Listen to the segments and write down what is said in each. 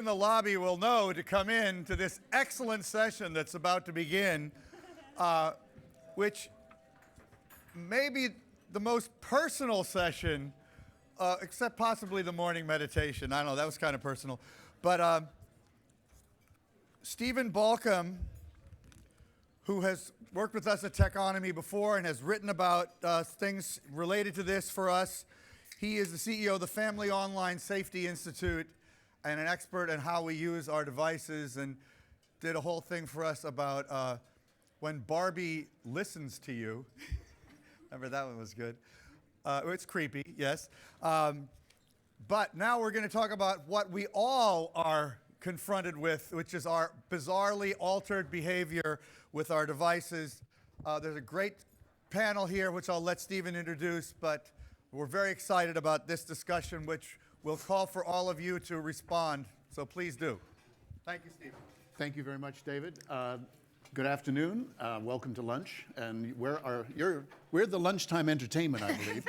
in the lobby will know to come in to this excellent session that's about to begin, which may be the most personal session, except possibly the morning meditation. I don't know, that was kind of personal. But Stephen Balcom, who has worked with us at Techonomy before and has written about things related to this for us. He is the CEO of the Family Online Safety Institute and an expert in how we use our devices, and did a whole thing for us about when Barbie listens to you. Remember, that one was good. It's creepy, yes. But now we're going to talk about what we all are confronted with, which is our bizarrely altered behavior with our devices. There's a great panel here, which I'll let Stephen introduce, but we're very excited about this discussion, which will call for all of you to respond. So please do. Thank you, Stephen. Thank you very much, David. Good afternoon. Welcome to lunch. And we're the lunchtime entertainment, I believe.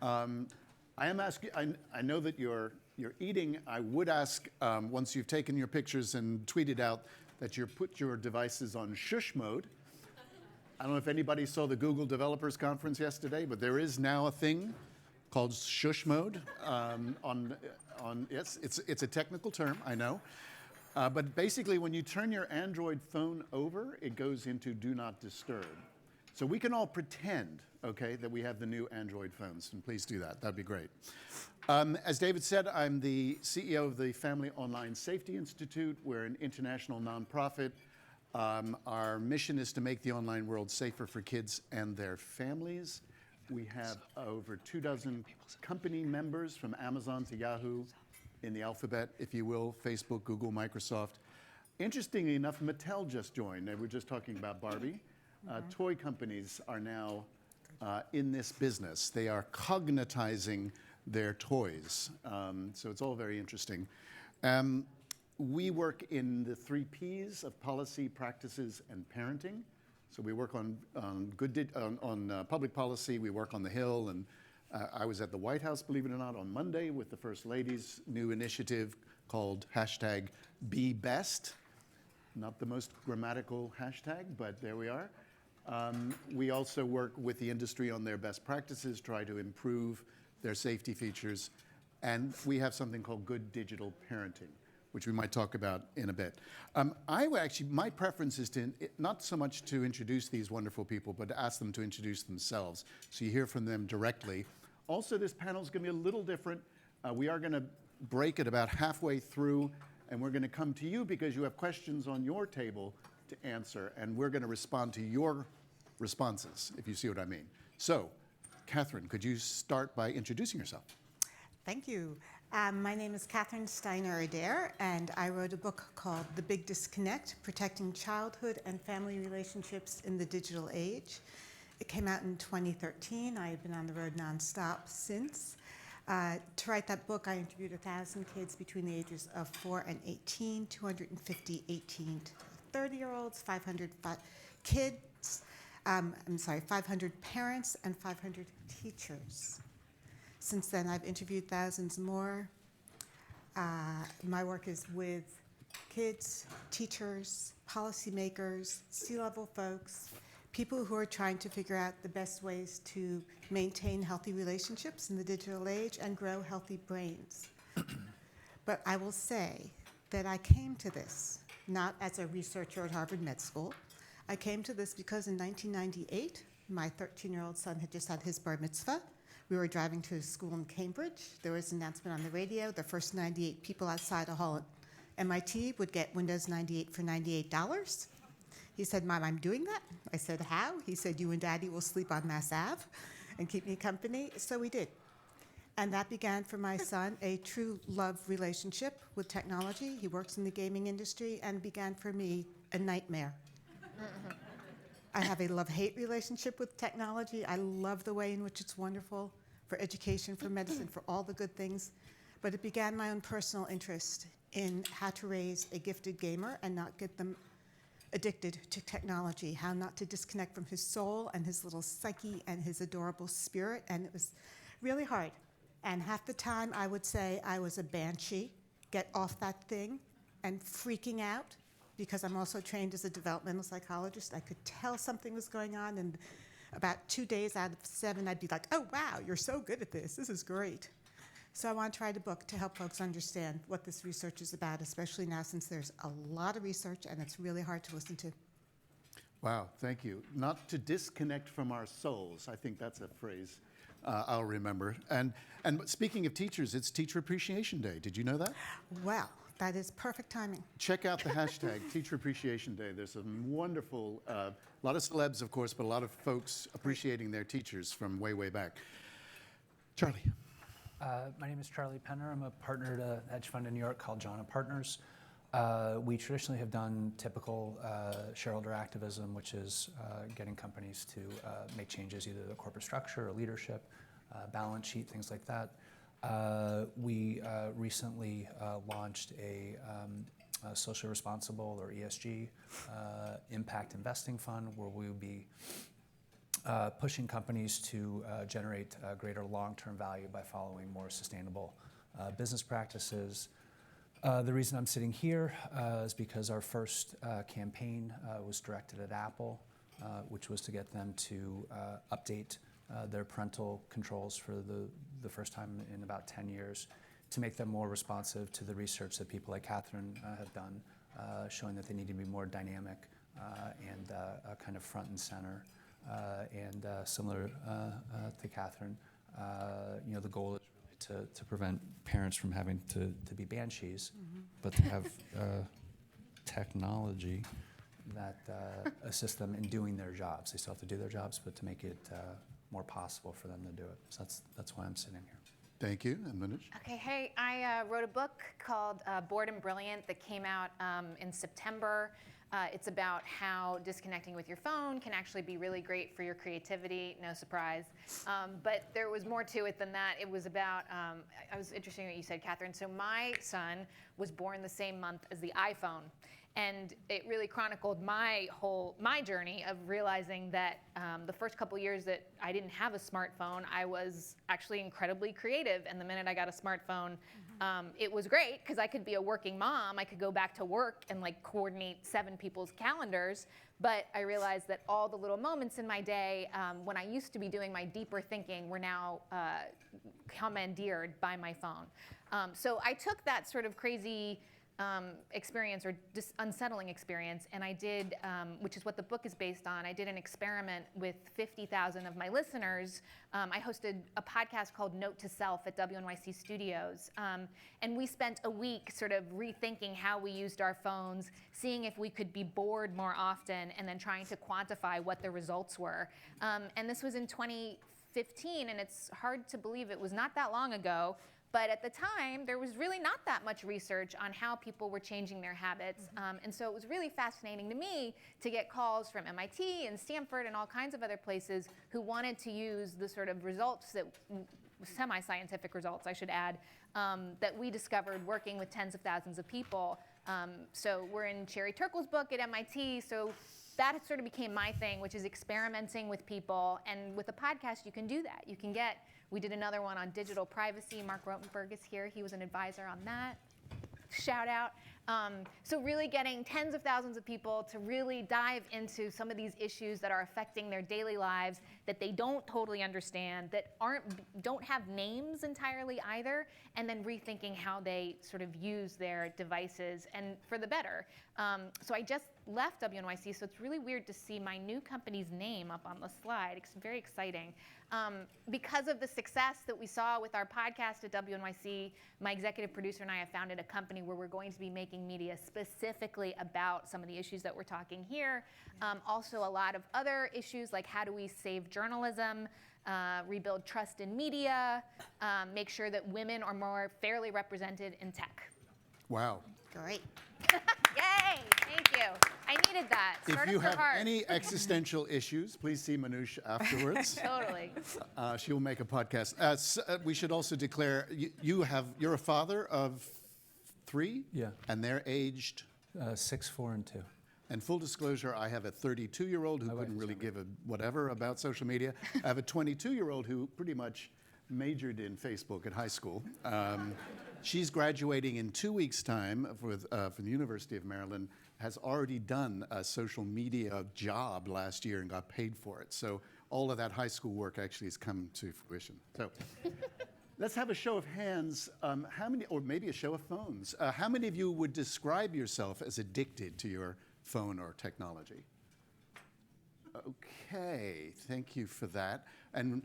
I am asking. I know that you're eating. I would ask once you've taken your pictures and tweeted out that you put your devices on shush mode. I don't know if anybody saw the Google Developers Conference yesterday, but there is now a thing called shush mode. Yes, it's a technical term, I know. But basically, when you turn your Android phone over, it goes into do not disturb. So we can all pretend, okay, that we have the new Android phones, and please do that. That'd be great. As David said, I'm the CEO of the Family Online Safety Institute. We're an international nonprofit. Our mission is to make the online world safer for kids and their families. We have over 24 company members, from Amazon to Yahoo, in the alphabet, if you will, Facebook, Google, Microsoft. Interestingly enough, Mattel just joined. They were just talking about Barbie. Toy companies are now in this business. They are cognitizing their toys. So it's all very interesting. We work in the 3 Ps of policy, practices, and parenting. So we work on public policy. We work on the Hill, and I was at the White House, believe it or not, on Monday with the First Lady's new initiative called #BeBest. Not the most grammatical hashtag, but there we are. We also work with the industry on their best practices, try to improve their safety features, and we have something called Good Digital Parenting, which we might talk about in a bit. My preference is to not so much to introduce these wonderful people, but to ask them to introduce themselves, so you hear from them directly. Also, this panel is going to be a little different. We are going to break it about halfway through, and we're going to come to you because you have questions on your table to answer, and we're going to respond to your responses, if you see what I mean. So, Catherine, could you start by introducing yourself? Thank you. My name is Catherine Steiner-Adair, and I wrote a book called The Big Disconnect: Protecting Childhood and Family Relationships in the Digital Age. It came out in 2013. I have been on the road nonstop since. To write that book, I interviewed 1,000 kids between the ages of 4 and 18, 250 18 to 30-year-olds, 500 kids, 500 parents, and 500 teachers. Since then, I've interviewed thousands more. My work is with kids, teachers, policymakers, C-level folks, people who are trying to figure out the best ways to maintain healthy relationships in the digital age and grow healthy brains. But I will say that I came to this not as a researcher at Harvard Med School. I came to this because in 1998, my 13-year-old son had just had his bar mitzvah. We were driving to a school in Cambridge. There was an announcement on the radio. The first 98 people outside a hall at MIT would get Windows 98 for $98. He said, "Mom, I'm doing that." I said, "How?" He said, "You and Daddy will sleep on Mass Ave and keep me company." So we did. And that began for my son a true love relationship with technology. He works in the gaming industry, and began for me a nightmare. I have a love-hate relationship with technology. I love the way in which it's wonderful for education, for medicine, for all the good things. But it began my own personal interest in how to raise a gifted gamer and not get them addicted to technology, how not to disconnect from his soul and his little psyche and his adorable spirit. And it was really hard. And half the time I would say I was a banshee get off that thing and freaking out, because I'm also trained as a developmental psychologist. I could tell something was going on, and about 2 days out of 7, I'd be like, oh, wow, you're so good at this. This is great. So I want to write a book to help folks understand what this research is about, especially now since there's a lot of research and it's really hard to listen to. Wow, thank you. Not to disconnect from our souls. I think that's a phrase I'll remember. And speaking of teachers, it's Teacher Appreciation Day. Did you know that? Well, that is perfect timing. Check out the hashtag Teacher Appreciation Day. There's some wonderful, a lot of celebs, of course, but a lot of folks appreciating their teachers from way, way back. Charlie. My name is Charlie Penner. I'm a partner at a hedge fund in New York called Jana Partners. We traditionally have done typical shareholder activism, which is getting companies to make changes either to the corporate structure or leadership, balance sheet, things like that. We recently launched a socially responsible, or ESG, impact investing fund, where we will be pushing companies to generate greater long-term value by following more sustainable business practices. The reason I'm sitting here is because our first campaign was directed at Apple, which was to get them to update their parental controls for the first time in about 10 years, to make them more responsive to the research that people like Catherine have done, showing that they need to be more dynamic and kind of front and center. And similar to Catherine, the goal is really to prevent parents from having to be banshees, but to have technology that assists them in doing their jobs. They still have to do their jobs, but to make it more possible for them to do it. So that's why I'm sitting here. Thank you. And Manoj? Okay, hey, I wrote a book called Bored and Brilliant that came out in September. It's about how disconnecting with your phone can actually be really great for your creativity, no surprise. But there was more to it than that. It was about, I was interested in what you said, Catherine. So my son was born the same month as the iPhone. And it really chronicled my journey of realizing that the first couple years that I didn't have a smartphone, I was actually incredibly creative. And the minute I got a smartphone, it was great because I could be a working mom. I could go back to work and coordinate 7 people's calendars. But I realized that all the little moments in my day, when I used to be doing my deeper thinking, were now commandeered by my phone. So I took that sort of crazy experience, or unsettling experience, and I did, which is what the book is based on, I did an experiment with 50,000 of my listeners. I hosted a podcast called Note to Self at WNYC Studios, and we spent a week sort of rethinking how we used our phones, seeing if we could be bored more often, and then trying to quantify what the results were. And this was in 2015, and it's hard to believe it was not that long ago. But at the time, there was really not that much research on how people were changing their habits. And so it was really fascinating to me to get calls from MIT and Stanford and all kinds of other places who wanted to use the sort of results that, semi-scientific results, I should add, that we discovered working with tens of thousands of people. So we're in Sherry Turkle's book at MIT. So that sort of became my thing, which is experimenting with people. And with a podcast, you can do that. You can get, we did another one on digital privacy. Mark Rotenberg is here. He was an advisor on that. Shout out. So really getting tens of thousands of people to really dive into some of these issues that are affecting their daily lives, that they don't totally understand, that don't have names entirely either, and then rethinking how they sort of use their devices, and for the better. So I just left WNYC, so it's really weird to see my new company's name up on the slide. It's very exciting. Because of the success that we saw with our podcast at WNYC, my executive producer and I have founded a company where we're going to be making media specifically about some of the issues that we're talking here. Also a lot of other issues, like how do we save journalism, rebuild trust in media, make sure that women are more fairly represented in tech. Wow. Great. Yay, thank you. I needed that. If Started you for have hard. any existential issues, please see Manoj afterwards. Totally. She will make a podcast. We should also declare you're a father of 3? Yeah. And they're aged? 6, 4, and 2. And full disclosure, I have a 32-year-old who couldn't really give a whatever about social media. I have a 22-year-old who pretty much majored in Facebook at high school. She's graduating in 2 weeks' time from the University of Maryland, has already done a social media job last year and got paid for it. So all of that high school work actually has come to fruition. So let's have a show of hands. How many, or maybe a show of phones, how many of you would describe yourself as addicted to your phone or technology? Okay, thank you for that. And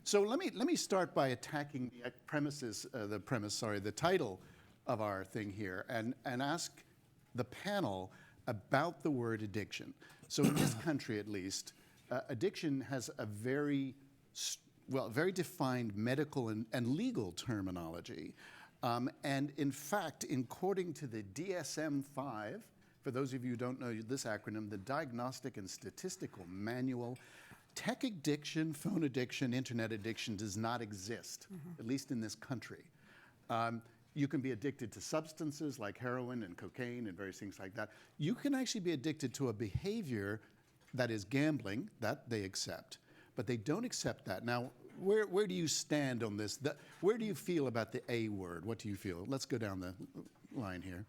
so let me start by attacking the title of our thing here, and ask the panel about the word addiction. So in this country, at least, addiction has a very defined medical and legal terminology. And in fact, according to the DSM-5, for those of you who don't know this acronym, the Diagnostic and Statistical Manual, tech addiction, phone addiction, internet addiction does not exist, at least in this country. You can be addicted to substances like heroin and cocaine and various things like that. You can actually be addicted to a behavior that is gambling, that they accept, but they don't accept that. Now, where do you stand on this? Where do you feel about the A word? What do you feel? Let's go down the line here.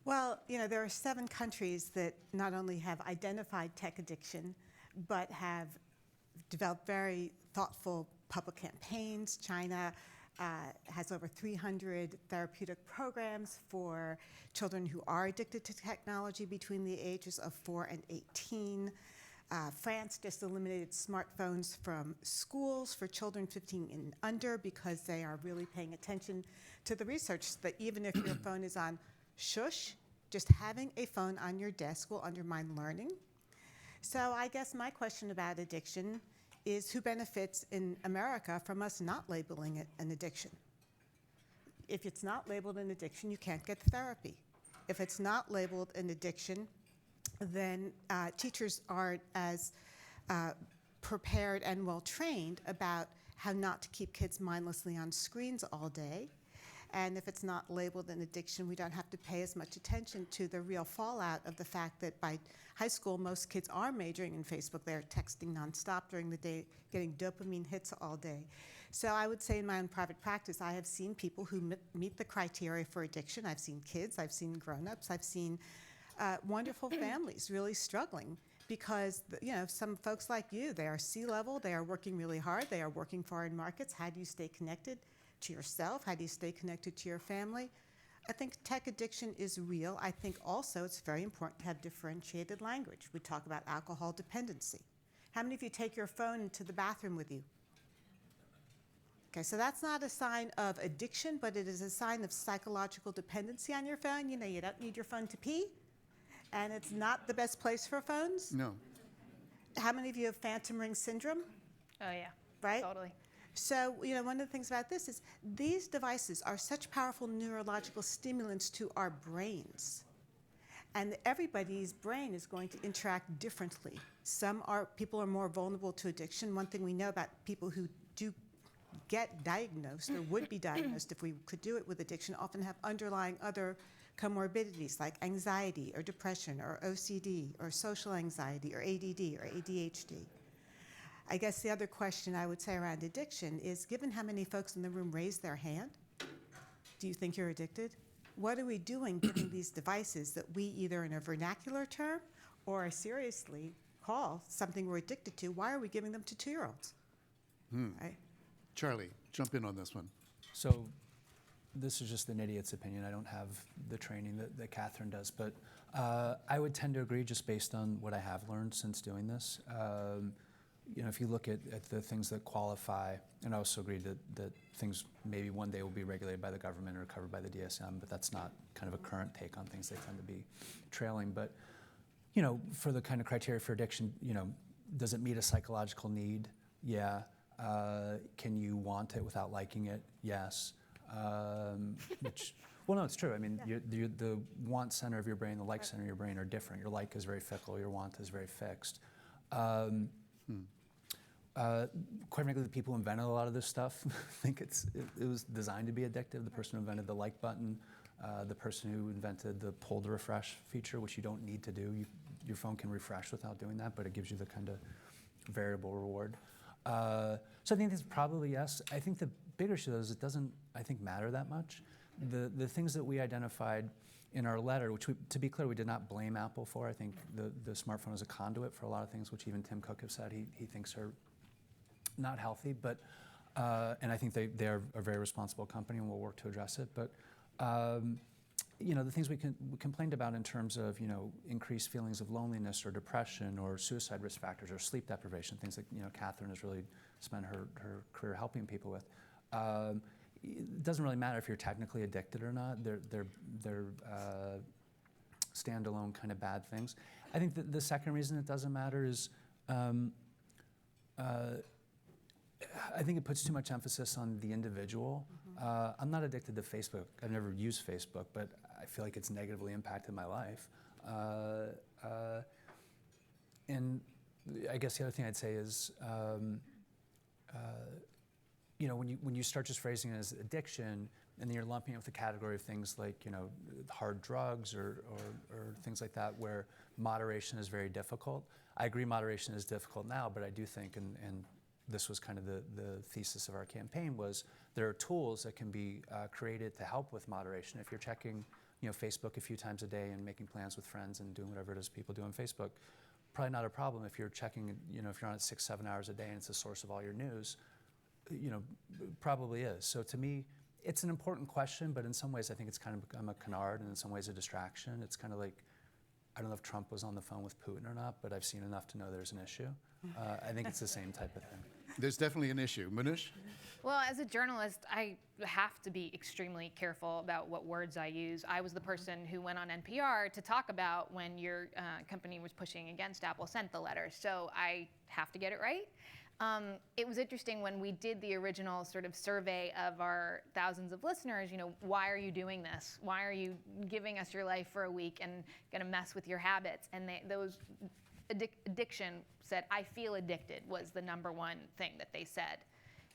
Well, you know, there are 7 countries that not only have identified tech addiction, but have developed very thoughtful public campaigns. China has over 300 therapeutic programs for children who are addicted to technology between the ages of 4 and 18. France just eliminated smartphones from schools for children 15 and under because they are really paying attention to the research that even if your phone is on shush, just having a phone on your desk will undermine learning. So I guess my question about addiction is who benefits in America from us not labeling it an addiction? If it's not labeled an addiction, you can't get therapy. If it's not labeled an addiction, then teachers aren't as prepared and well-trained about how not to keep kids mindlessly on screens all day. And if it's not labeled an addiction, we don't have to pay as much attention to the real fallout of the fact that by high school, most kids are majoring in Facebook. They're texting nonstop during the day, getting dopamine hits all day. So I would say in my own private practice, I have seen people who meet the criteria for addiction. I've seen kids, I've seen grown-ups, I've seen wonderful families really struggling because, you know, some folks like you, they are C-level, they are working really hard, they are working foreign markets. How do you stay connected to yourself? How do you stay connected to your family? I think tech addiction is real. I think also it's very important to have differentiated language. We talk about alcohol dependency. How many of you take your phone into the bathroom with you? Okay, so that's not a sign of addiction, but it is a sign of psychological dependency on your phone. You know, you don't need your phone to pee, and it's not the best place for phones. No. How many of you have phantom ring syndrome? Oh, yeah. Right? Totally. So, you know, one of the things about this is these devices are such powerful neurological stimulants to our brains. And everybody's brain is going to interact differently. People are more vulnerable to addiction. One thing we know about people who do get diagnosed or would be diagnosed if we could do it with addiction often have underlying other comorbidities like anxiety or depression or OCD or social anxiety or ADD or ADHD. I guess the other question I would say around addiction is, given how many folks in the room raised their hand, do you think you're addicted? What are we doing giving these devices that we either in a vernacular term or seriously call something we're addicted to? Why are we giving them to 2-year-olds? Right? Charlie, jump in on this one. So this is just an idiot's opinion. I don't have the training that Catherine does, but I would tend to agree just based on what I have learned since doing this. You know, if you look at the things that qualify, and I also agree that things maybe one day will be regulated by the government or covered by the DSM, but that's not kind of a current take on things. They tend to be trailing. But, you know, for the kind of criteria for addiction, you know, does it meet a psychological need? Yeah. Can you want it without liking it? Yes. Well, no, it's true. I mean, the want center of your brain, the like center of your brain are different. Your like is very fickle, your want is very fixed. Quite frankly, the people who invented a lot of this stuff think it was designed to be addictive. The person who invented the like button, the person who invented the pull to refresh feature, which you don't need to do. Your phone can refresh without doing that, but it gives you the kind of variable reward. So I think that's probably yes. I think the bigger issue is it doesn't, I think, matter that much. The things that we identified in our letter, which to be clear, we did not blame Apple for. I think the smartphone is a conduit for a lot of things, which even Tim Cook has said he thinks are not healthy. But and I think they are a very responsible company, and we'll work to address it. But the things we complained about in terms of increased feelings of loneliness or depression or suicide risk factors or sleep deprivation, things that Catherine has really spent her career helping people with. It doesn't really matter if you're technically addicted or not. They're standalone kind of bad things. I think the second reason it doesn't matter is I think it puts too much emphasis on the individual. I'm not addicted to Facebook. I've never used Facebook, but I feel like it's negatively impacted my life. And I guess the other thing I'd say is, when you start just phrasing it as addiction, and then you're lumping it with the category of things like hard drugs or things like that, where moderation is very difficult. I agree moderation is difficult now, but I do think, and this was kind of the thesis of our campaign, was there are tools that can be created to help with moderation. If you're checking Facebook a few times a day and making plans with friends and doing whatever it is people do on Facebook, probably not a problem. If you're checking, if you're on it 6-7 hours a day and it's the source of all your news, probably is. So to me, it's an important question, but in some ways I think it's kind of become a canard and in some ways a distraction. It's kind of like, I don't know if Trump was on the phone with Putin or not, but I've seen enough to know there's an issue. I think it's the same type of thing. There's definitely an issue. Manoush? Well, as a journalist, I have to be extremely careful about what words I use. I was the person who went on NPR to talk about when your company was pushing against Apple sent the letter, so I have to get it right. It was interesting when we did the original sort of survey of our thousands of listeners, why are you doing this? Why are you giving us your life for a week and gonna mess with your habits? And those addiction said, I feel addicted, was the number one thing that they said.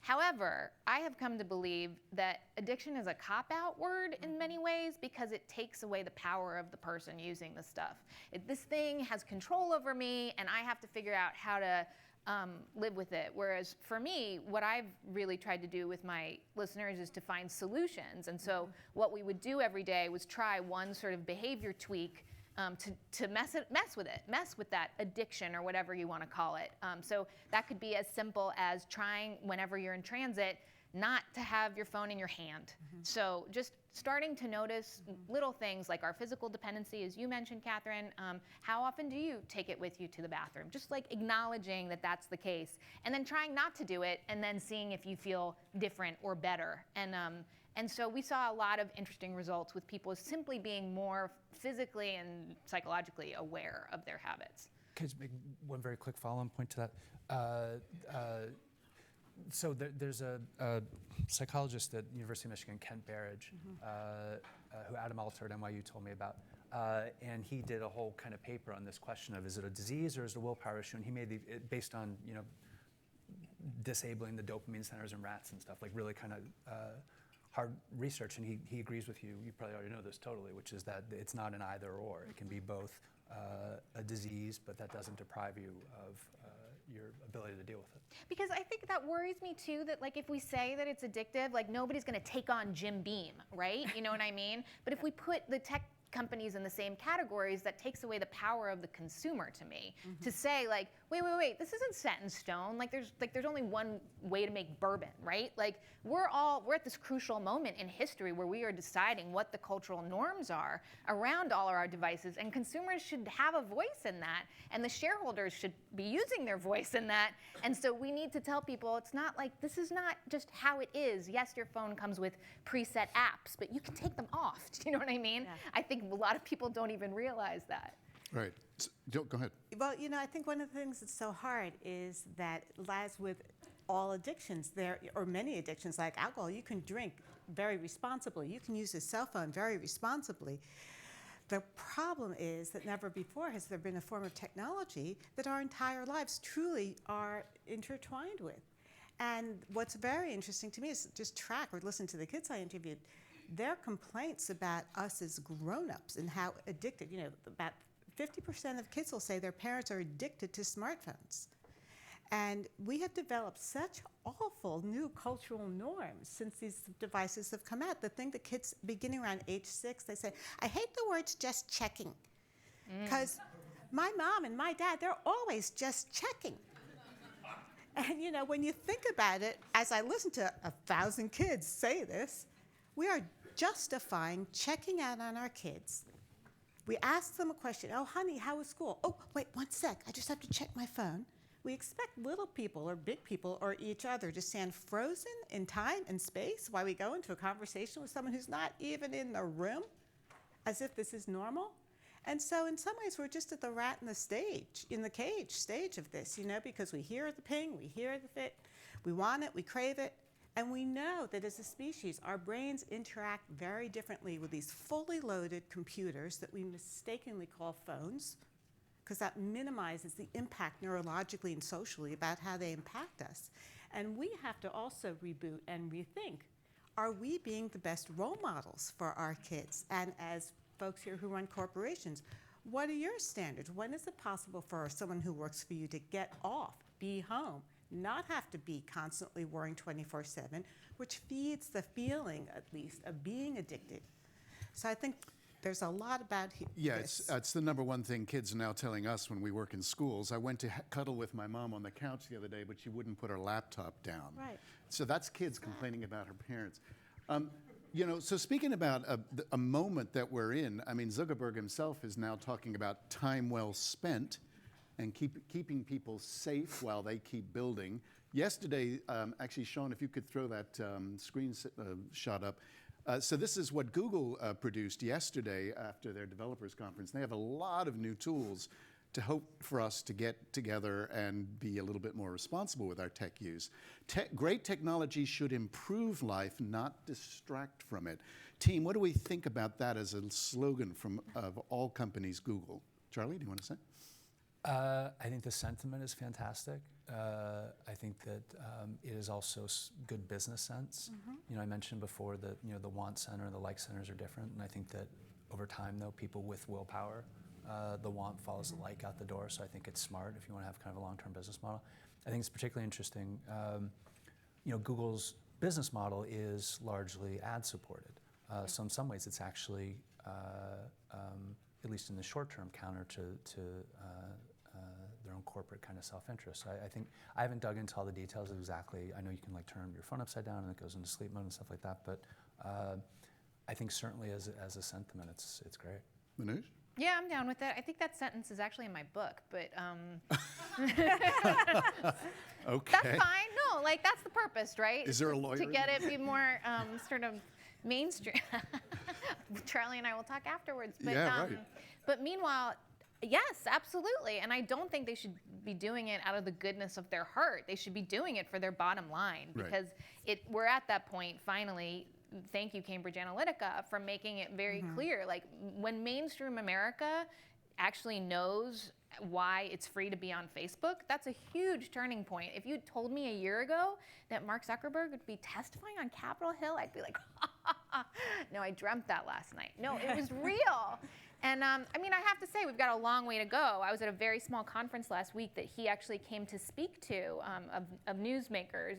However, I have come to believe that addiction is a cop-out word in many ways because it takes away the power of the person using the stuff. This thing has control over me and I have to figure out how to live with it. Whereas for me, what I've really tried to do with my listeners is to find solutions. And so what we would do every day was try one sort of behavior tweak to mess with that addiction or whatever you want to call it. So that could be as simple as trying, whenever you're in transit, not to have your phone in your hand. So just starting to notice little things like our physical dependency, as you mentioned, Catherine. How often do you take it with you to the bathroom? Just like acknowledging that that's the case, and then trying not to do it, and then seeing if you feel different or better. And so we saw a lot of interesting results with people simply being more physically and psychologically aware of their habits. Can I just make one very quick follow-on point to that? So there's a psychologist at University of Michigan, Kent Berridge, who Adam Alter at NYU told me about. And he did a whole kind of paper on this question of, is it a disease or is it a willpower issue? And he made it based on, disabling the dopamine centers in rats and stuff, like really kind of hard research. And he agrees with you. You probably already know this totally, which is that it's not an either or. It can be both a disease, but that doesn't deprive you of your ability to deal with it. Because I think that worries me too, that like if we say that it's addictive, like nobody's gonna take on Jim Beam, right? You know what I mean? But if we put the tech companies in the same categories, that takes away the power of the consumer to me. To say like, wait, this isn't set in stone. Like there's only one way to make bourbon, right? Like we're at this crucial moment in history where we are deciding what the cultural norms are around all of our devices, and consumers should have a voice in that, and the shareholders should be using their voice in that. And so we need to tell people it's not like, this is not just how it is. Yes, your phone comes with preset apps, but you can take them off. Do you know what I mean? Yeah. I think a lot of people don't even realize that. Right. Go ahead. Well, I think one of the things that's so hard is that, as with all addictions, or many addictions like alcohol, you can drink very responsibly. You can use a cell phone very responsibly. The problem is that never before has there been a form of technology that our entire lives truly are intertwined with. And what's very interesting to me is just track or listen to the kids I interviewed, their complaints about us as grown-ups and how addicted, about 50% of kids will say their parents are addicted to smartphones. And we have developed such awful new cultural norms since these devices have come out. The thing that kids beginning around age 6, they say, I hate the words just checking. Because my mom and my dad, they're always just checking. And you know, when you think about it, as I listen to 1,000 kids say this, we are justifying checking out on our kids. We ask them a question, oh honey, how was school? Oh, wait, 1 sec, I just have to check my phone. We expect little people or big people or each other to stand frozen in time and space while we go into a conversation with someone who's not even in the room, as if this is normal. And so in some ways, we're just at the rat in the cage stage of this, you know, because we hear the ping, we hear the fit, we want it, we crave it, and we know that as a species, our brains interact very differently with these fully loaded computers that we mistakenly call phones, because that minimizes the impact neurologically and socially about how they impact us. And we have to also reboot and rethink, are we being the best role models for our kids? And as folks here who run corporations, what are your standards? When is it possible for someone who works for you to get off, be home, not have to be constantly worrying 24/7, which feeds the feeling, at least, of being addicted? So I think there's a lot about Yeah, this. it's the number one thing kids are now telling us when we work in schools. I went to cuddle with my mom on the couch the other day, but she wouldn't put her laptop down. Right. So that's kids complaining about her parents. You know, so speaking about a moment that we're in, I mean, Zuckerberg himself is now talking about time well spent and keeping people safe while they keep building. Yesterday, actually, Sean, if you could throw that shot up. So this is what Google produced yesterday after their developers conference. They have a lot of new tools to hope for us to get together and be a little bit more responsible with our tech use. Great technology should improve life, not distract from it. Team, what do we think about that as a slogan of all companies, Google? Charlie, do you want to say? I think the sentiment is fantastic. I think that it is also good business sense. You know, I mentioned before that the want center and the like centers are different, and I think that over time, though, people with willpower, the want follows the like out the door. So I think it's smart if you want to have kind of a long-term business model. I think it's particularly interesting. Google's business model is largely ad-supported. So in some ways, it's actually, at least in the short term, counter to their own corporate kind of self-interest. So I think I haven't dug into all the details of exactly. I know you can like turn your phone upside down and it goes into sleep mode and stuff like that. But I think certainly as a sentiment, it's great. Manoj? Yeah, I'm down with it. I think that sentence is actually in my book, but Okay. that's fine. No, like that's the purpose, right? Is there a lawyer To in get the it be more sort of mainstream. Charlie and I will talk afterwards. But, Yeah, right. But meanwhile, yes, absolutely. And I don't think they should be doing it out of the goodness of their heart. They should be doing it for their bottom line Right. because we're at that point finally. Thank you, Cambridge Analytica, for making it very clear. Like when mainstream America actually knows why it's free to be on Facebook, that's a huge turning point. If you told me a year ago that Mark Zuckerberg would be testifying on Capitol Hill, I'd be like, no, I dreamt that last night. No, it was real. And I mean, I have to say, we've got a long way to go. I was at a very small conference last week that he actually came to speak to of newsmakers,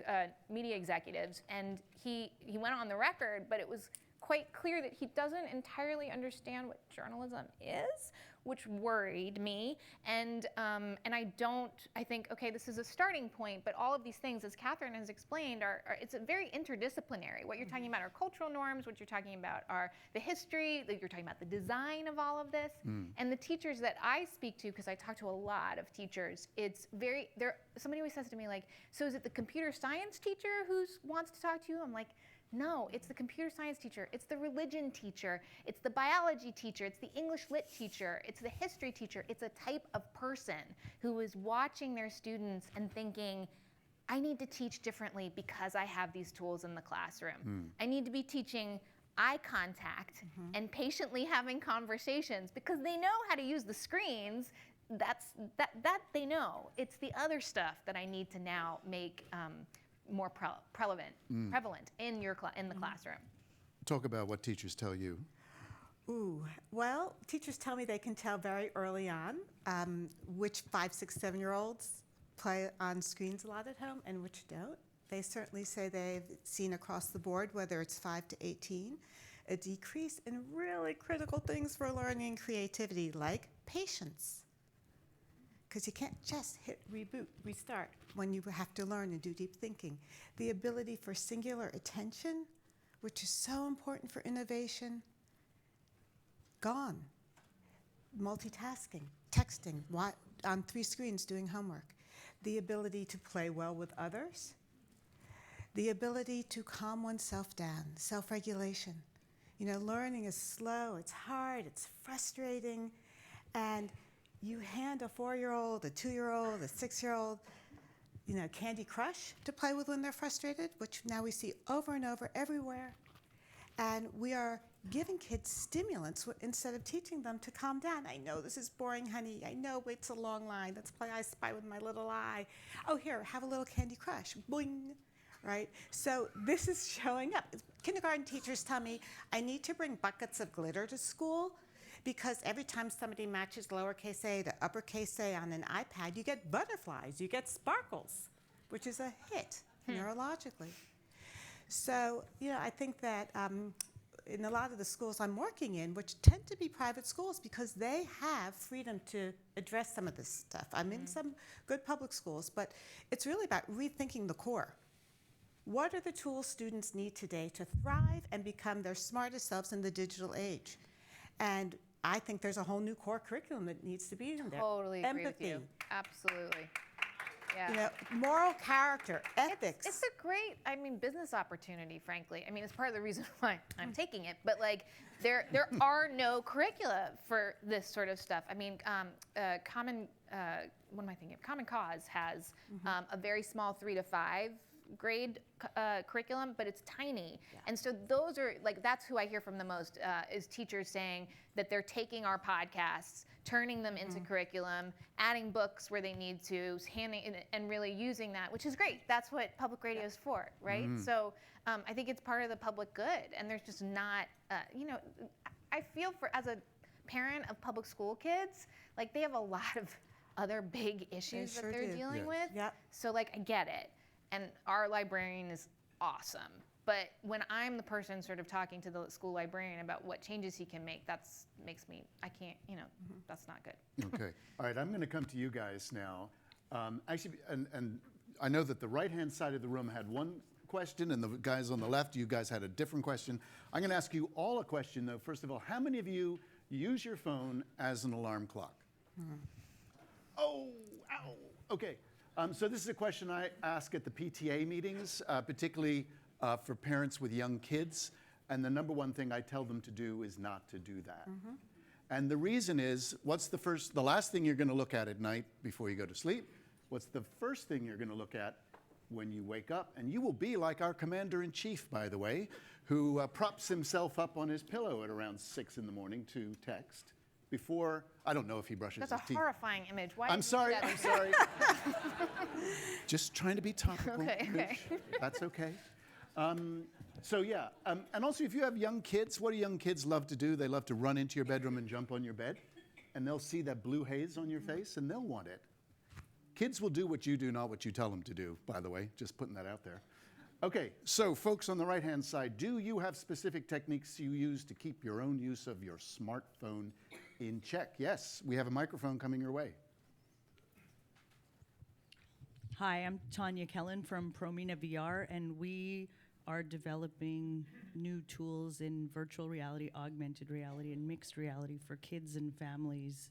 media executives, and he went on the record, but it was quite clear that he doesn't entirely understand what journalism is, which worried me. And I think, okay, this is a starting point, but all of these things, as Catherine has explained, it's a very interdisciplinary. What you're talking about are cultural norms, what you're talking about are the history, you're talking about the design of all of this. And the teachers that I speak to, because I talk to a lot of teachers, somebody always says to me like, so is it the computer science teacher who wants to talk to you? I'm like, no, it's the computer science teacher, it's the religion teacher, it's the biology teacher, it's the English lit teacher, it's the history teacher. It's a type of person who is watching their students and thinking, I need to teach differently because I have these tools in the classroom. I need to be teaching eye contact and patiently having conversations because they know how to use the screens. That they know. It's the other stuff that I need to now make more prevalent in the classroom. Talk about what teachers tell you. Ooh, well, teachers tell me they can tell very early on which 5, 6, 7-year-olds play on screens a lot at home and which don't. They certainly say they've seen across the board, whether it's 5 to 18, a decrease in really critical things for learning and creativity, like patience. Because you can't just hit reboot, restart, when you have to learn and do deep thinking. The ability for singular attention, which is so important for innovation, gone. Multitasking, texting, on 3 screens doing homework. The ability to play well with others. The ability to calm oneself down, self-regulation. You know, learning is slow, it's hard, it's frustrating, and you hand a 4-year-old, a 2-year-old, a 6-year-old, you know, Candy Crush to play with when they're frustrated, which now we see over and over everywhere. And we are giving kids stimulants instead of teaching them to calm down. I know this is boring, honey. I know it's a long line. Let's play I Spy with my little eye. Oh, here, have a little Candy Crush. Boing. Right? So this is showing up. Kindergarten teachers tell me, I need to bring buckets of glitter to school because every time somebody matches lowercase a to uppercase a on an iPad, you get butterflies, you get sparkles, which is a hit neurologically. So, you know, I think that in a lot of the schools I'm working in, which tend to be private schools because they have freedom to address some of this stuff. I'm in some good public schools, but it's really about rethinking the core. What are the tools students need today to thrive and become their smartest selves in the digital age? And I think there's a whole new core curriculum that needs to be in there. Totally agree with you. Empathy, Absolutely. Yeah. you know, moral character, ethics. It's a great, I mean, business opportunity, frankly. I mean, it's part of the reason why I'm taking it. But like, there are no curricula for this sort of stuff. I mean, Common Cause has a very small 3 to 5 grade curriculum, but it's tiny. Yeah. And so those are like, that's who I hear from the most is teachers saying that they're taking our podcasts, turning them into curriculum, adding books where they need to, and really using that, which is great. That's what public radio is for, right? So I think it's part of the public good, and there's just not, you know, I feel as a parent of public school kids, like they have a lot of other big issues sure that they're do. dealing Yes. with. Yep. So like, I get it. And our librarian is awesome. But when I'm the person sort of talking to the school librarian about what changes he can make, makes me, I can't, you know, that's not good. Okay. All right, I'm going to come to you guys now. Actually, and I know that the right-hand side of the room had one question, and the guys on the left, you guys had a different question. I'm going to ask you all a question, though. First of all, how many of you use your phone as an alarm clock? Oh, ow. Okay. So this is a question I ask at the PTA meetings, particularly for parents with young kids. And the number one thing I tell them to do is not to do that. And the reason is, what's the last thing you're going to look at night before you go to sleep? What's the first thing you're going to look at when you wake up? And you will be like our commander-in-chief, by the way, who props himself up on his pillow at around 6 in the morning to text. Before, I don't know if he brushes That's his a teeth. horrifying image. Why I'm did you do sorry, that? I'm sorry. Just trying to be topical. Okay, okay. That's okay. So yeah, and also if you have young kids, what do young kids love to do? They love to run into your bedroom and jump on your bed, and they'll see that blue haze on your face, and they'll want it. Kids will do what you do, not what you tell them to do, by the way, just putting that out there. Okay, so folks on the right-hand side, do you have specific techniques you use to keep your own use of your smartphone in check? Yes, we have a microphone coming your way. Hi, I'm Tanya Kellen from Promina VR, and we are developing new tools in virtual reality, augmented reality, and mixed reality for kids and families.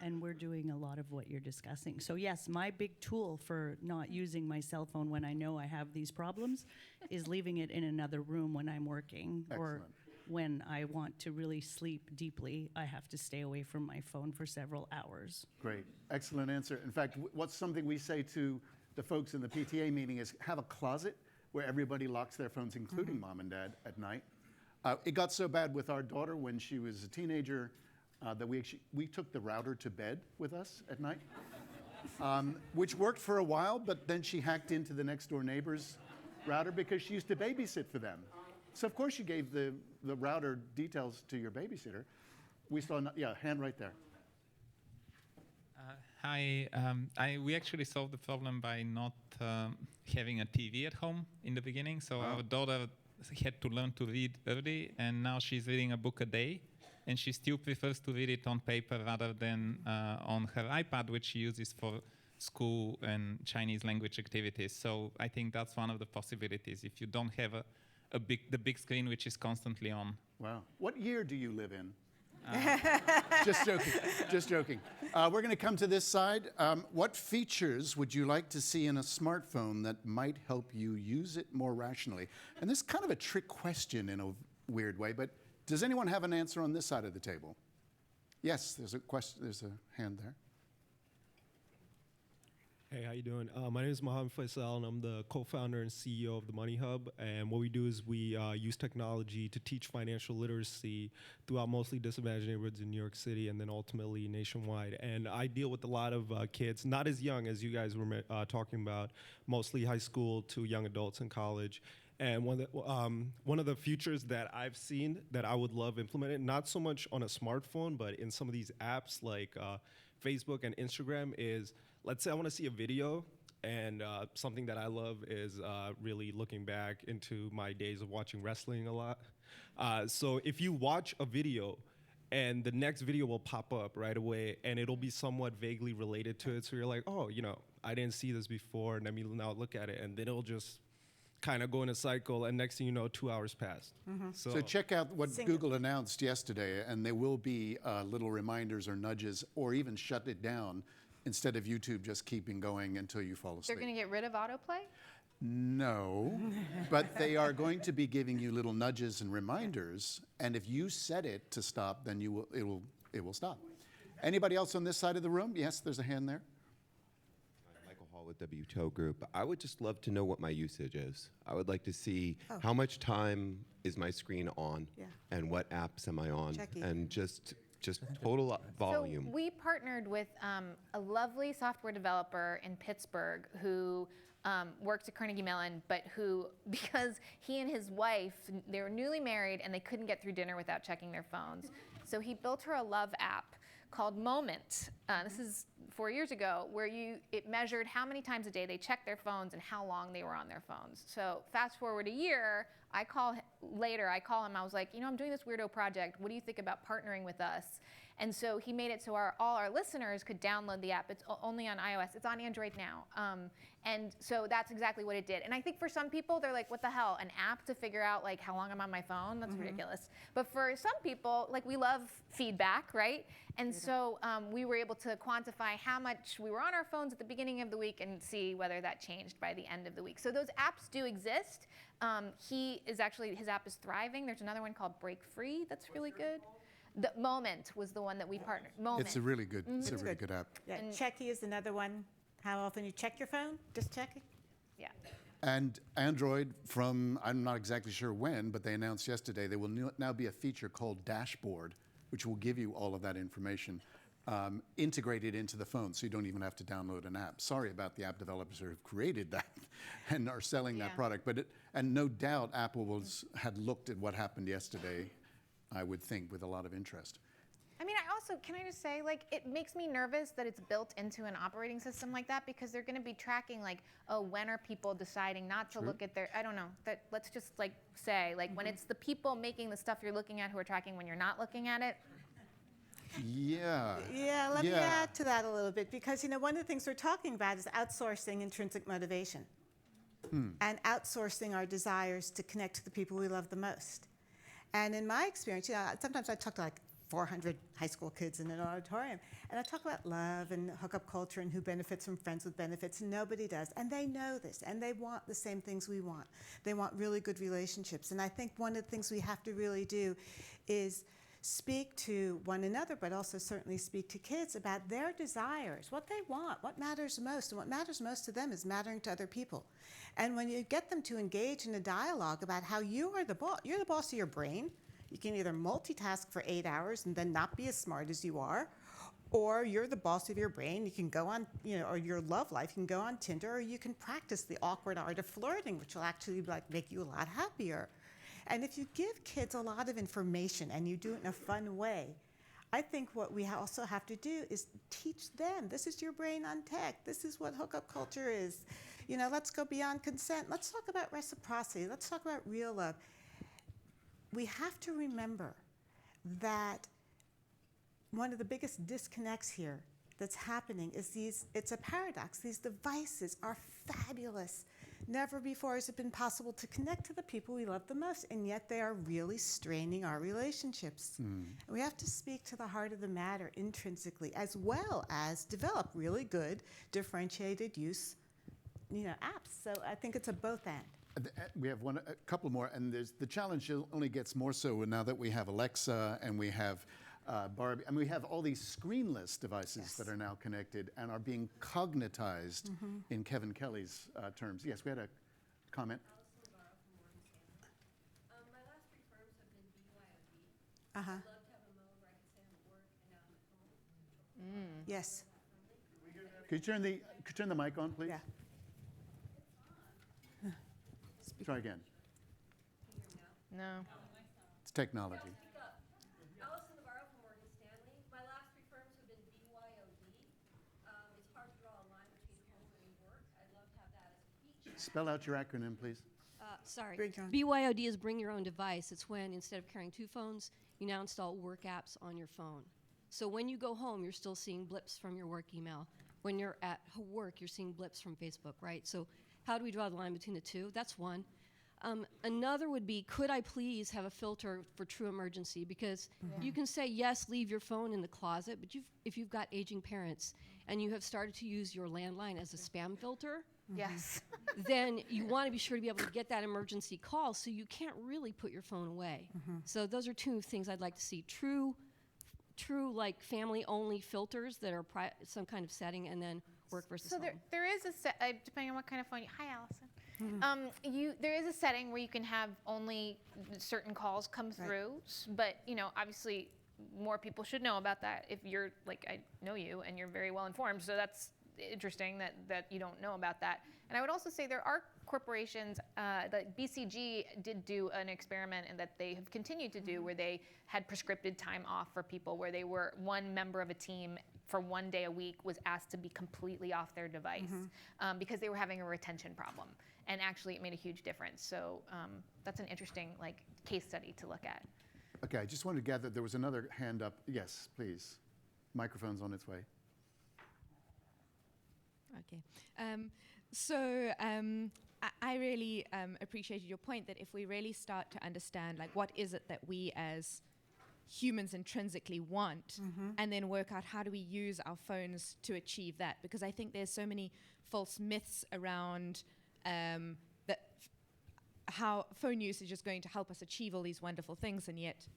And we're doing a lot of what you're discussing. So yes, my big tool for not using my cell phone when I know I have these problems is leaving it in another room when I'm working. Or Excellent. when I want to really sleep deeply, I have to stay away from my phone for several hours. Great, excellent answer. In fact, what's something we say to the folks in the PTA meeting is have a closet where everybody locks their phones, including mom and dad, at night. It got so bad with our daughter when she was a teenager that we took the router to bed with us at night, which worked for a while, but then she hacked into the next door neighbor's router because she used to babysit for them. So of course you gave the router details to your babysitter. We saw, hand right there. Hi. We actually solved the problem by not having a TV at home in the beginning. So our daughter had to learn to read early, and now she's reading a book a day. And she still prefers to read it on paper rather than on her iPad, which she uses for school and Chinese language activities. So I think that's one of the possibilities if you don't have the big screen which is constantly on. Wow. What year do you live in? Just joking. Just joking. We're going to come to this side. What features would you like to see in a smartphone that might help you use it more rationally? And this is kind of a trick question in a weird way, but does anyone have an answer on this side of the table? Yes, there's a question. There's a hand there. Hey, how you doing? My name is Mohammed Faisal, and I'm the co-founder and CEO of the Money Hub. And what we do is we use technology to teach financial literacy throughout mostly disadvantaged neighborhoods in New York City and then ultimately nationwide. And I deal with a lot of kids, not as young as you guys were talking about, mostly high school to young adults in college. And one of the features that I've seen that I would love implemented, not so much on a smartphone, but in some of these apps like Facebook and Instagram is, let's say I want to see a video, and something that I love is really looking back into my days of watching wrestling a lot. So if you watch a video, and the next video will pop up right away, and it'll be somewhat vaguely related to it, so you're like, oh, I didn't see this before, and let me now look at it, and then it'll just kind of go in a cycle, and next thing you know, 2 hours passed. So check out what Google announced yesterday, and there will be little reminders or nudges, or even shut it down instead of YouTube just keeping going until you fall asleep. They're going to get rid of autoplay? No, but they are going to be giving you little nudges and reminders, and if you set it to stop, then it will stop. Anybody else on this side of the room? Yes, there's a hand there. Michael Hall with WTO Group. I would just love to know what my usage is. I would like to see how much time is my screen on, and what apps am I on, and just total volume. So we partnered with a lovely software developer in Pittsburgh who works at Carnegie Mellon, but who, because he and his wife, they were newly married and they couldn't get through dinner without checking their phones. So he built her a love app called Moment. This is 4 years ago, where it measured how many times a day they checked their phones and how long they were on their phones. So fast forward a year, I call him, I was like, I'm doing this weirdo project. What do you think about partnering with us? And so he made it so all our listeners could download the app. It's only on iOS. It's on Android now. And so that's exactly what it did. And I think for some people, they're like, what the hell, an app to figure out like how long I'm on my phone? That's ridiculous. But for some people, like, we love feedback, right? And so we were able to quantify how much we were on our phones at the beginning of the week and see whether that changed by the end of the week. So those apps do exist. His app is thriving. There's another one called Break Free that's really good. The Moment was the one that we partnered. Moment. It's a really good, it's a really good app. Yeah, Checky is another one. How often you check your phone? Just check it. Yeah. And Android from, I'm not exactly sure when, but they announced yesterday, there will now be a feature called Dashboard, which will give you all of that information integrated into the phone, so you don't even have to download an app. Sorry about the app developers who have created that and are selling that product. And no doubt Apple had looked at what happened yesterday, I would think, with a lot of interest. I mean, can I just say, like, it makes me nervous that it's built into an operating system like that, because they're going to be tracking, like, when are people deciding not to look at their, I don't know, let's just, like, say, like, when it's the people making the stuff you're looking at who are tracking when you're not looking at it. Yeah. Yeah, let me add to that a little bit, because, one of the things we're talking about is outsourcing intrinsic motivation and outsourcing our desires to connect to the people we love the most. And in my experience, sometimes I talk to like 400 high school kids in an auditorium, and I talk about love and hookup culture and who benefits from friends with benefits, and nobody does. And they know this, and they want the same things we want. They want really good relationships. And I think one of the things we have to really do is speak to one another, but also certainly speak to kids about their desires, what they want, what matters most. And what matters most to them is mattering to other people. And when you get them to engage in a dialogue about how you are the boss, you're the boss of your brain. You can either multitask for 8 hours and then not be as smart as you are, or you're the boss of your brain. You can go on, or your love life, you can go on Tinder, or you can practice the awkward art of flirting, which will actually make you a lot happier. And if you give kids a lot of information and you do it in a fun way, I think what we also have to do is teach them. This is your brain on tech. This is what hookup culture is. You know, let's go beyond consent. Let's talk about reciprocity. Let's talk about real love. We have to remember that one of the biggest disconnects here that's happening is it's a paradox. These devices are fabulous. Never before has it been possible to connect to the people we love the most, and yet they are really straining our relationships. And we have to speak to the heart of the matter intrinsically, as well as develop really good differentiated use, apps. So I think it's a both end. We have a couple more, and the challenge only gets more so now that we have Alexa and we have Barbie, and we have all these screenless devices that are now connected and are being cognitized in Kevin Kelly's terms. Yes, we had a comment. My last 3 firms have been BYOD. Uh-huh. I'd love to have them over. I could say I'm at work and now I'm at home. Yes. Could you turn the mic on, please? Yeah. Try again. No. It's technology. Allison Navarro from Morgan Stanley. My last 3 firms have been BYOD. It's hard to draw a line between home and work. I'd love to have that as a feature. Spell out your acronym, please. Sorry. Bring your own. BYOD is bring your own device. It's when instead of carrying 2 phones, you now install work apps on your phone. So when you go home, you're still seeing blips from your work email. When you're at work, you're seeing blips from Facebook, right? So how do we draw the line between the two? That's one. Another would be, could I please have a filter for true emergency? Because you can say, yes, leave your phone in the closet, but if you've got aging parents and you have started to use your landline as a spam filter, Yes. then you want to be sure to be able to get that emergency call, so you can't really put your phone away. So those are 2 things I'd like to see. True like family-only filters that are some kind of setting, and then work versus So home. there is a set, depending on what kind of phone you. Hi, Allison. There is a setting where you can have only certain calls come through, but obviously more people should know about that. If you're like, I know you and you're very well informed, so that's interesting that you don't know about that. And I would also say there are corporations, that BCG did do an experiment, and that they have continued to do, where they had prescripted time off for people, where they were one member of a team for 1 day a week was asked to be completely off their device because they were having a retention problem. And actually it made a huge difference. So that's an interesting case study to look at. Okay, I just wanted to gather, there was another hand up. Yes, please. Microphone's on its way. Okay. I really appreciated your point that if we really start to understand, what is it that we as humans intrinsically want, and then work out how do we use our phones to achieve that. Because I think there's so many false myths around how phone usage is going to help us achieve all these wonderful things, and yet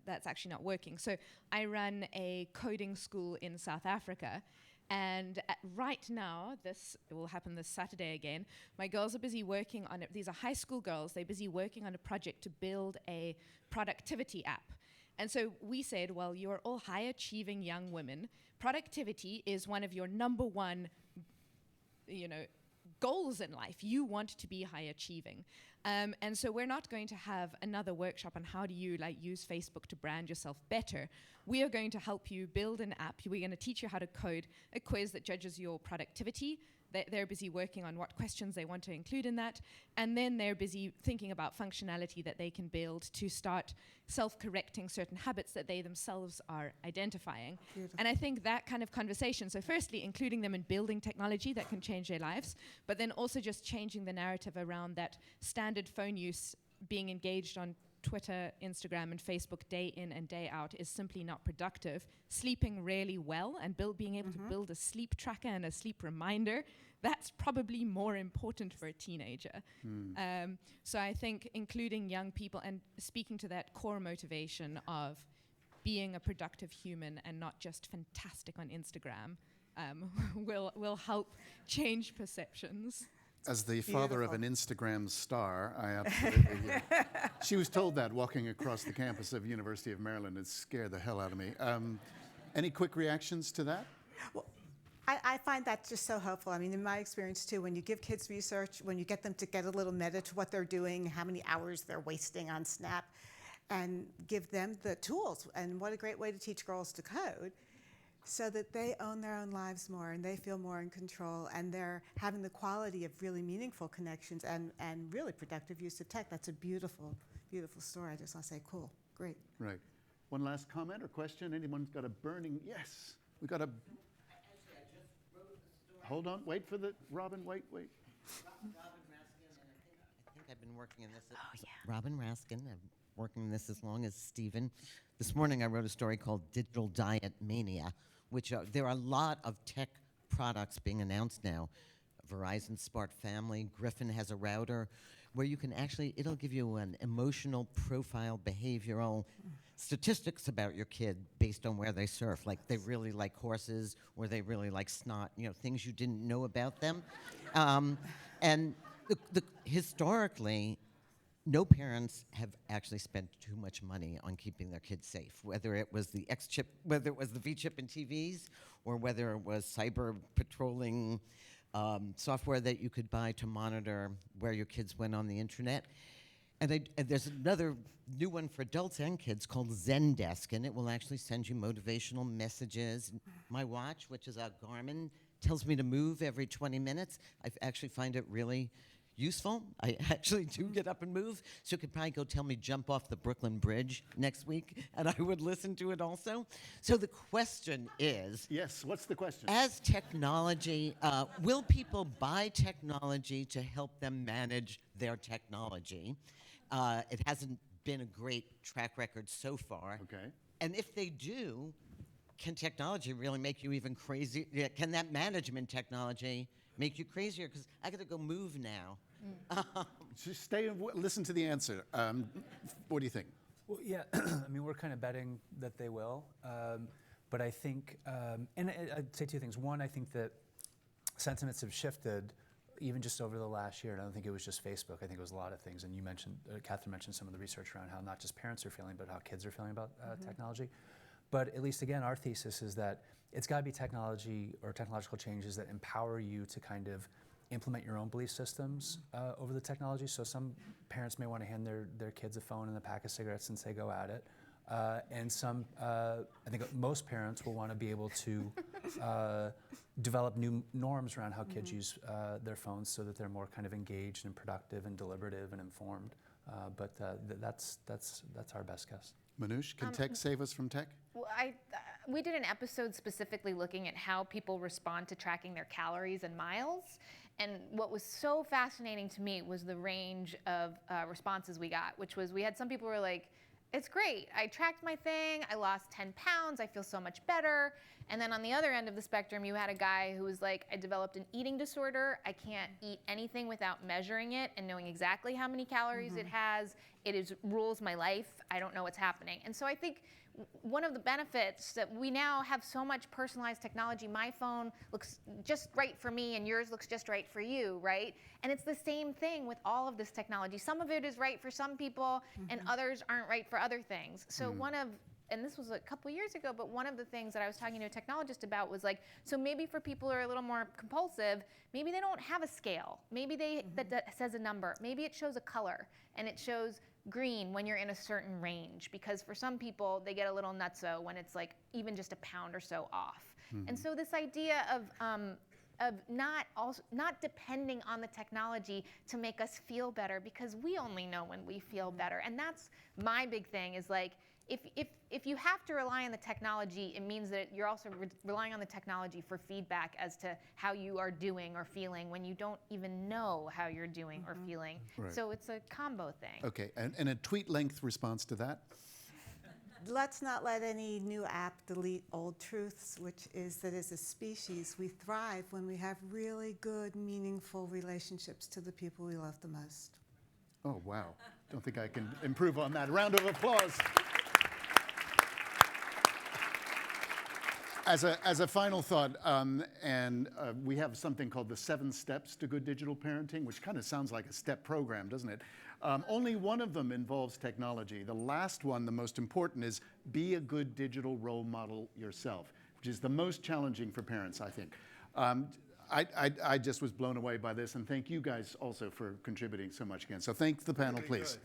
that's actually not working. So I run a coding school in South Africa, and right now, this will happen this Saturday again, my girls are busy working on it. These are high school girls. They're busy working on a project to build a productivity app. And so we said, well, you're all high-achieving young women. Productivity is one of your number one, goals in life. You want to be high-achieving. And so we're not going to have another workshop on how do you use Facebook to brand yourself better. We are going to help you build an app. We're going to teach you how to code a quiz that judges your productivity. They're busy working on what questions they want to include in that. And then they're busy thinking about functionality that they can build to start self-correcting certain habits that they themselves are identifying. Beautiful. And I think that kind of conversation, so firstly, including them in building technology that can change their lives, but then also just changing the narrative around that standard phone use being engaged on Twitter, Instagram, and Facebook day in and day out is simply not productive. Sleeping really well and being able to build a sleep tracker and a sleep reminder, that's probably more important for a teenager. So I think including young people and speaking to that core motivation of being a productive human and not just fantastic on Instagram will help change perceptions. As the father of an Instagram star, I absolutely. She was told that walking across the campus of University of Maryland. It scared the hell out of me. Any quick reactions to that? Well, I find that just so helpful. I mean, in my experience too, when you give kids research, when you get them to get a little meta to what they're doing, how many hours they're wasting on Snap, and give them the tools. And what a great way to teach girls to code, so that they own their own lives more and they feel more in control, and they're having the quality of really meaningful connections and really productive use of tech. That's a beautiful, beautiful story. I just want to say, cool, great. Right. One last comment or question? Anyone got a burning? Yes. We got a. Hold on. Wait for the Robin. Wait. Robin Raskin, and I think I've been working in this. Robin Raskin, I'm working in this as long as Stephen. This morning I wrote a story called Digital Diet Mania, which there are a lot of tech products being announced now. Verizon Smart Family, Griffin has a router where you can actually, it'll give you an emotional profile, behavioral statistics about your kid based on where they surf. Like they really like horses, or they really like snot, things you didn't know about them. And historically, no parents have actually spent too much money on keeping their kids safe, whether it was the X-chip, whether it was the V-chip in TVs, or whether it was cyber patrolling software that you could buy to monitor where your kids went on the internet. And there's another new one for adults and kids called Zendesk, and it will actually send you motivational messages. My watch, which is a Garmin, tells me to move every 20 minutes. I actually find it really useful. I actually do get up and move, so you could probably go tell me jump off the Brooklyn Bridge next week, and I would listen to it also. So the question is... Yes, what's the question? As technology, will people buy technology to help them manage their technology? It hasn't been a great track record so far. Okay. And if they do, can technology really make you even crazy? Yeah, can that management technology make you crazier? Because I got to go move now. Just stay and listen to the answer. What do you think? Well, yeah, I mean, we're kind of betting that they will. But I think, and I'd say two things. One, I think that sentiments have shifted even just over the last year. And I don't think it was just Facebook. I think it was a lot of things. And you mentioned, Catherine mentioned some of the research around how not just parents are feeling, but how kids are feeling about technology. But at least, again, our thesis is that it's got to be technology or technological changes that empower you to kind of implement your own belief systems over the technology. So some parents may want to hand their kids a phone and a pack of cigarettes and say, go at it. And some, I think most parents will want to be able to develop new norms around how kids use their phones so that they're more kind of engaged and productive and deliberative and informed. But that's our best guess. Manoush, can tech save us from tech? Well, we did an episode specifically looking at how people respond to tracking their calories and miles. And what was so fascinating to me was the range of responses we got, which was we had some people who were like, it's great. I tracked my thing. I lost 10 pounds. I feel so much better. And then on the other end of the spectrum, you had a guy who was like, I developed an eating disorder. I can't eat anything without measuring it and knowing exactly how many calories it has. It rules my life. I don't know what's happening. And so I think one of the benefits that we now have so much personalized technology. My phone looks just right for me and yours looks just right for you, right? And it's the same thing with all of this technology. Some of it is right for some people and others aren't right for other things. So and this was a couple years ago, but one of the things that I was talking to a technologist about was like, so maybe for people who are a little more compulsive, maybe they don't have a scale. Maybe that says a number. Maybe it shows a color and it shows green when you're in a certain range, because for some people they get a little nutso when it's like even just a pound or so off. And so this idea of not depending on the technology to make us feel better, because we only know when we feel better. And that's my big thing is like, if you have to rely on the technology, it means that you're also relying on the technology for feedback as to how you are doing or feeling when you don't even know how you're doing or feeling. Right. So it's a combo thing. Okay, and a tweet length response to that? Let's not let any new app delete old truths, which is that as a species, we thrive when we have really good, meaningful relationships to the people we love the most. Oh, wow. Don't think I can improve on that. Round of applause. As a final thought, we have something called the 7 Steps to Good Digital Parenting, which kind of sounds like a step program, doesn't it? Only one of them involves technology. The last one, the most important, is be a good digital role model yourself, which is the most challenging for parents, I think. I just was blown away by this, and thank you guys also for contributing so much again. So thank the panel, please.